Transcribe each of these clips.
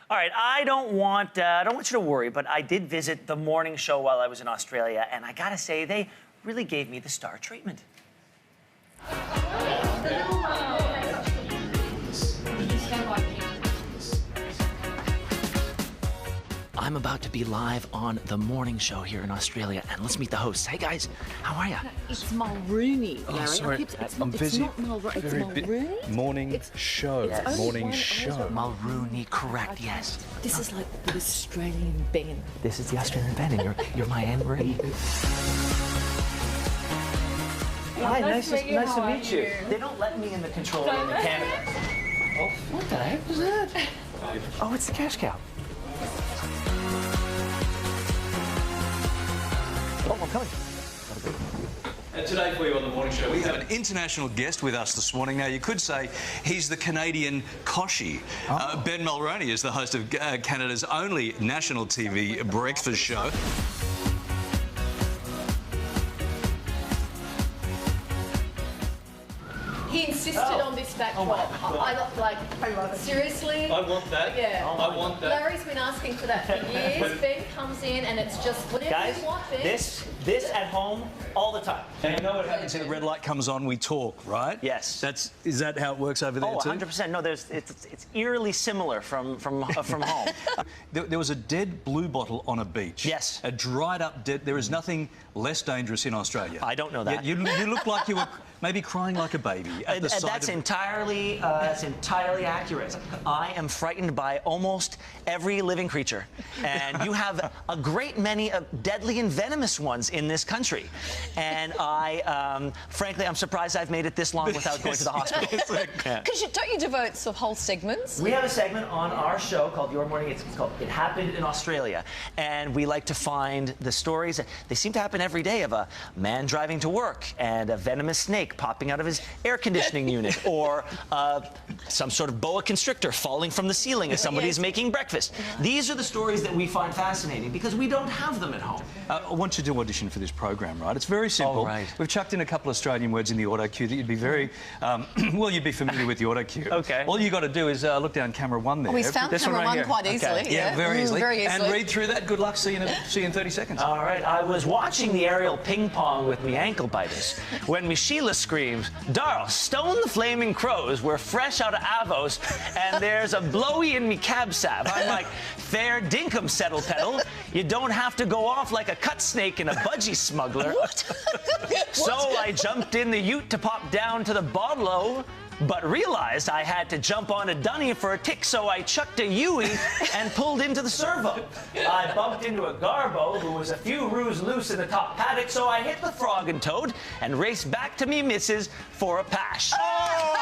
All right, I don't want you to worry, but I did visit the morning show while I was in Australia, and I gotta say, they really gave me the star treatment. I'm about to be live on the morning show here in Australia, and let's meet the hosts. Hey guys, how are you? It's Mulroney, Larry. Oh, sorry, I'm busy. It's not Mulroney. Morning show. Yes. Morning show. Mulroney, correct, yes. This is like the Australian Ben. This is the Australian Ben, and you're my Anne Marie. Hi, nice to meet you. They don't let me in the control room in Canada. Oh, what the heck was that? Oh, it's the cash cow. Oh, I'm coming. And today for you on the morning show, we have an international guest with us this morning. Now, you could say he's the Canadian Koshi. Ben Mulroney is the host of Canada's only national TV breakfast show. He insisted on this backdrop. I love it. Seriously? I want that. Yeah. I want that. Larry's been asking for that for years. Ben comes in and it's just whatever Guys, you want, Ben. this at home all the time. And you know what happens when the red light comes on, we talk, right? Yes. Is that how it works over there Oh, too? 100%. No, it's eerily similar from home. There was a dead blue bottle on a beach. Yes. A dried up dead. There is nothing less dangerous in Australia. I don't know that. You look like you were maybe crying like a baby at the sight That's of... entirely accurate. I am frightened by almost every living creature, and you have a great many deadly and venomous ones in this country. And frankly, I'm surprised I've made it this long without going to the hospital. Because don't you devote sort of whole segments? We have a segment on our show called Your Morning. It's called It Happened in Australia. And we like to find the stories. They seem to happen every day, of a man driving to work and a venomous snake popping out of his air conditioning unit, or some sort of boa constrictor falling from the ceiling as somebody's making breakfast. These are the stories that we find fascinating because we don't have them at home. I want you to audition for this program, right? It's very simple. Oh, right. We've chucked in a couple of Australian words in the auto cue that you'd be very, well, you'd be familiar with the auto cue. Okay. All you got to do is look down camera one there. Oh, he's found This camera right one here. quite easily. Okay. Yeah, very easily. Very easily. And read through that. Good luck. See you in 30 seconds. All right, I was watching the aerial ping pong with me ankle biters when Miss Sheila screams, "Darl, stone the flaming crows. We're fresh out of Avos, and there's a blowy in me cab sav." I'm like, "Fair dinkum, settle pedal. You don't have to go off like a cut snake in a budgie smuggler." So I jumped in the ute to pop down to the bottle-o, but realized I had to jump on a dunny for a tick, so I chucked a Yui and pulled into the servo. I bumped into a garbo who was a few roos loose in the top paddock, so I hit the frog and toad and raced back to me missus for a pash. Oh!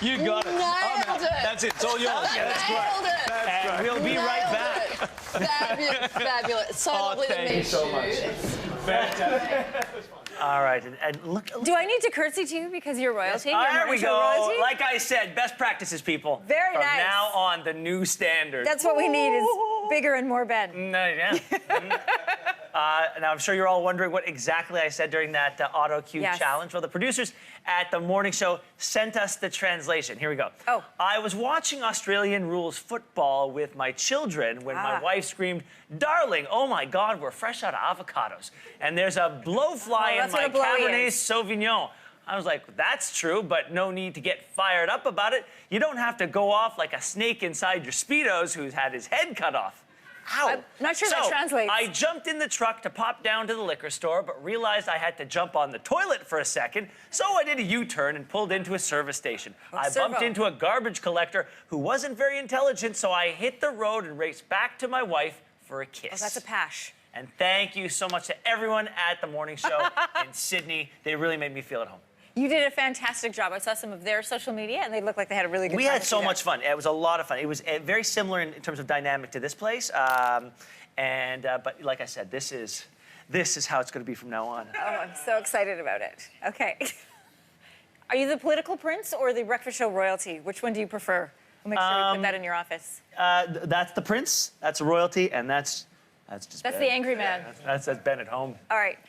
you got it. Nailed it. That's it. It's all yours. That's great. Nailed it. That's And we'll be right back. Fabulous, fabulous. So lovely to thank you meet so you. much. All right, and look. Do I need to curtsy to you because you're royalty? You're There we Morning Show go. royalty? Like I said, best practices, people. Very From nice. now on, the new standard. That's what we need is bigger and more Ben. No, yeah. Now, I'm sure you're all wondering what exactly I said during that auto cue Yes. challenge. Well, the producers at the morning show sent us the translation. Here we go. Oh. I was watching Australian rules football with my children when my wife screamed, "Darling, oh my God, we're fresh out of avocados. And there's a blowfly in that's my what a blowy Cabernet is. Sauvignon." I was like, "That's true, but no need to get fired up about it. You don't have to go off like a snake inside your Speedos who's had his head cut off." Ow. I'm not sure that translates. I jumped in the truck to pop down to the liquor store, but realized I had to jump on the toilet for a second, so I did a U-turn and pulled into a service station. I servo. bumped into a garbage collector who wasn't very intelligent, so I hit the road and raced back to my wife for a kiss. Oh, that's a pash. And thank you so much to everyone at the morning show in Sydney. They really made me feel at home. You did a fantastic job. I saw some of their social media, and they looked like they had a really good time. We had so with you much fun. It was a lot of fun. It was very similar in terms of dynamic to this place. But like I said, this is how it's going to be from now on. there. Oh, I'm so excited about it. Okay. Are you the political prince or the breakfast show royalty? Which one do you prefer? We'll make sure we put that in your office. That's the prince. That's royalty, and that's just That's Ben. the angry man. That's Ben at home. All right.